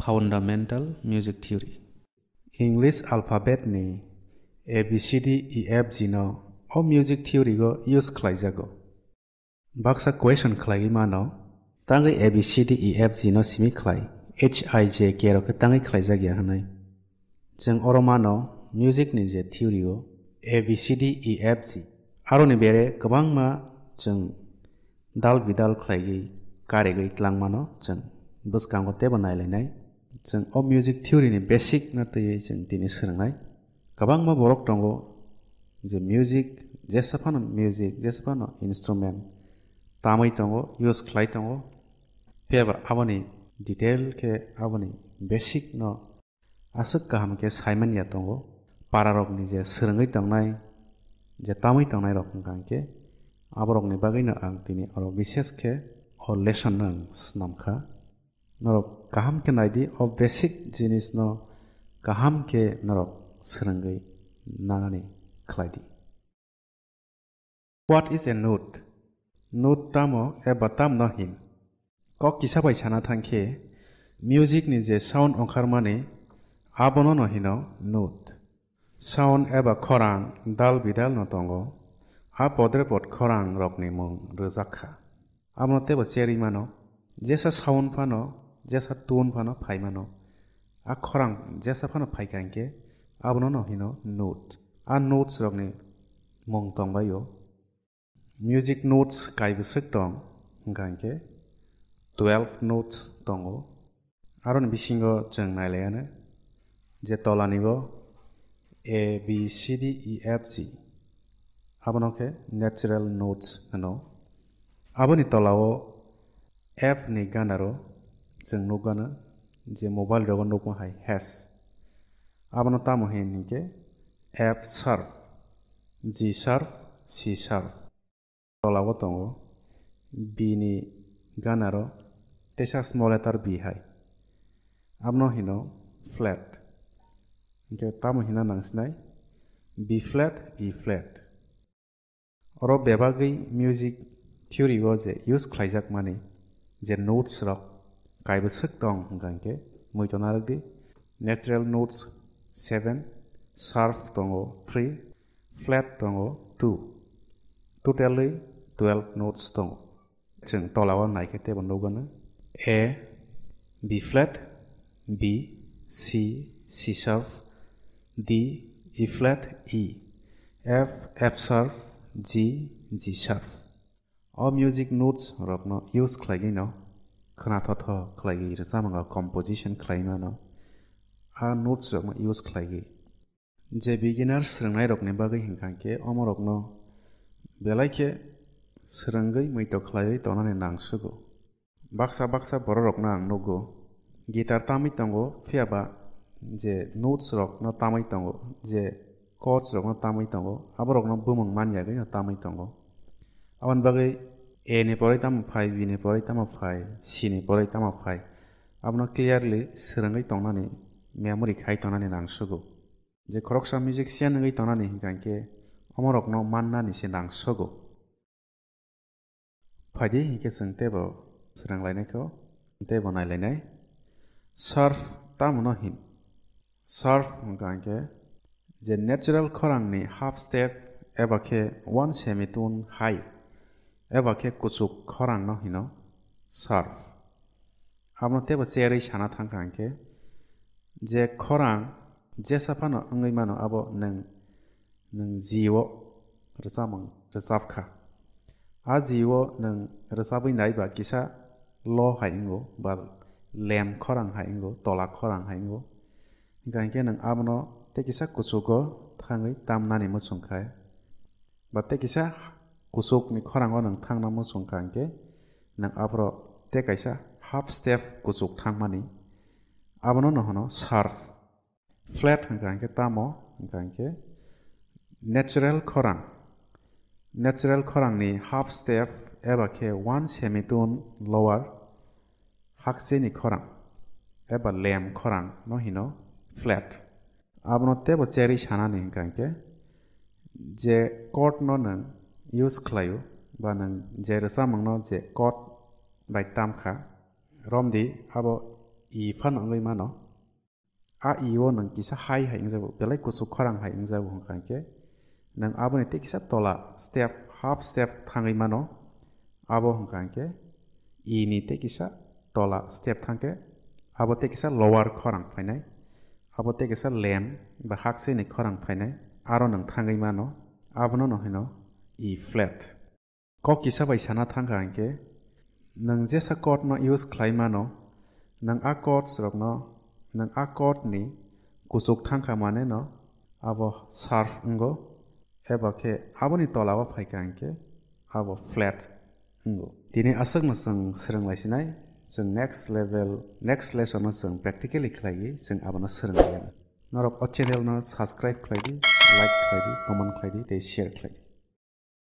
Fundamental Music Theory English alphabet ni A B C D E F G no o music theory go use khlaijago baksa question khlai mano tangai A B C D E F G no simi khlai H I J K ro ke tangai khlaijagya hanai jeng oromano music ni je theory go A B C D E F G aro ni bere kwbangma jeng dal bidal khlaigi karegoi tlangmano jeng bwskango tebo nailainai jeng o music theory ni basic na tei jeng tini srangnai kwbangma borok tongo je music jesafano music jesafano instrument tamai tongo use khlai tongo peba aboni detail ke aboni basic no asuk kaham ke saiman ya tongo pararok ni je srangai tongnai je tamai tongnai rok hingkangke aborok ni bagui no ang tini oro bishes ke o lesson nang snamkha norok kaham ke naidi o basic jinis no kaham ke norok srangai nanani khlaidi. What is a note? Note tamo eba tam no hin. Kok kisabai sana thangke music ni je sound onkarmani abono no hino note. Sound eba khorang dal bidal no tongo a podre pod khorang rok ni mung rojakha. Amno tebo cheri mano jesa sound phano jesa tone phano phai mano a khorang jesa phano phai kangke abono no hino note. A notes rok ni mung tongbayo music notes kaibusuk tong hingkangke 12 notes tongo aron bisingo jeng nailayane je tolanigo A B C D E F G abono ke natural notes hano aboni tolao F ni ganaro jeng nugana je mobile rogo nugma hai has abono tamo hinke F sharp G sharp C sharp tolao tongo B ni ganaro tesa small letter B hai abno hino flat ke tamo hina nangsnai B flat E flat oro bebagui music theory go je use khlaijak mani je notes rok kaibusuk tong hingkangke muitonarokdi natural notes 7 sharp tongo 3 flat tongo 2 totally 12 notes tongo jeng tolao naike tebo nugano A B flat B C C sharp D E flat E F F sharp G G sharp all music notes rokno use khlaigi no khnathotho khlaigi rsamanga composition khlaima no a notes rokno use khlaigi je beginners srangnai rokni bagui hingkangke omorokno belaike srangai muito khlaioi tonani nangsugo baksa baksa bororokno ang nugo guitar tamai tongo phiaba je notes rokno tamai tongo je chords rokno tamai tongo aborokno bumung manyagui no tamai tongo aban bagui A ni porai tamo phai B ni porai tamo phai C ni porai tamo phai abno clearly srangai tongnani memory khai tongnani nangsugo je khoroksa musician ngai tongnani hingkangke omorokno mannani se nangsugo phadi hingke sing tebo sranglainaiko tebo nailainai surf tamo no hin surf hingkangke je natural khorangni half step eba ke 1 semitone high eba ke kuchuk khorang no hino surf abno tebo cheri sana thangkangke je khorang jesafano angai mano abo nang jiwo rsamang rsafkha a jiwo nang rsabui naiba kisa lo haingo ba lem khorang haingo tola khorang haingo hingkangke nang abno te kisa kuchugo thangai tamnani muchungkhai ba te kisa kusuk ni khorango nang thangna muchungkangke nang abro te kaisa half step kuchuk thangmani abono no hono sharp flat hingkangke tamo hingkangke natural khorang ni half step eba ke 1 semitone lower hakche ni khorang eba lem khorang no hino flat abono tebo cheri sanani hingkangke je chord no nang use khlaio ba nang je rsamang no je chord bai tamkha romdi abo E fan angoi mano a E o nang kisa high hai ingjabu belai kusuk khorang hai ingjabu hongkangke nang aboni te kisa tola step half step thangai mano abo hongkangke E ni te kisa tola step thangke abo te kisa lower khorang phainai abo te kisa lem ba hakse ni khorang phainai aro nang thangai mano abono no hino E flat ko kisa bai sana thangkangke nang jesa chord no use khlai mano nang a chords rok no nang a chord ni kusuk thangka mane no abo sharp ngo eba ke aboni tola o phaikangke abo flat ngo tini asok no sung srunglai sinai sung next lesson no sung practically khlai sung abono srunglai norok o channel no subscribe khlai di like khlai di comment khlai di tei share khlai di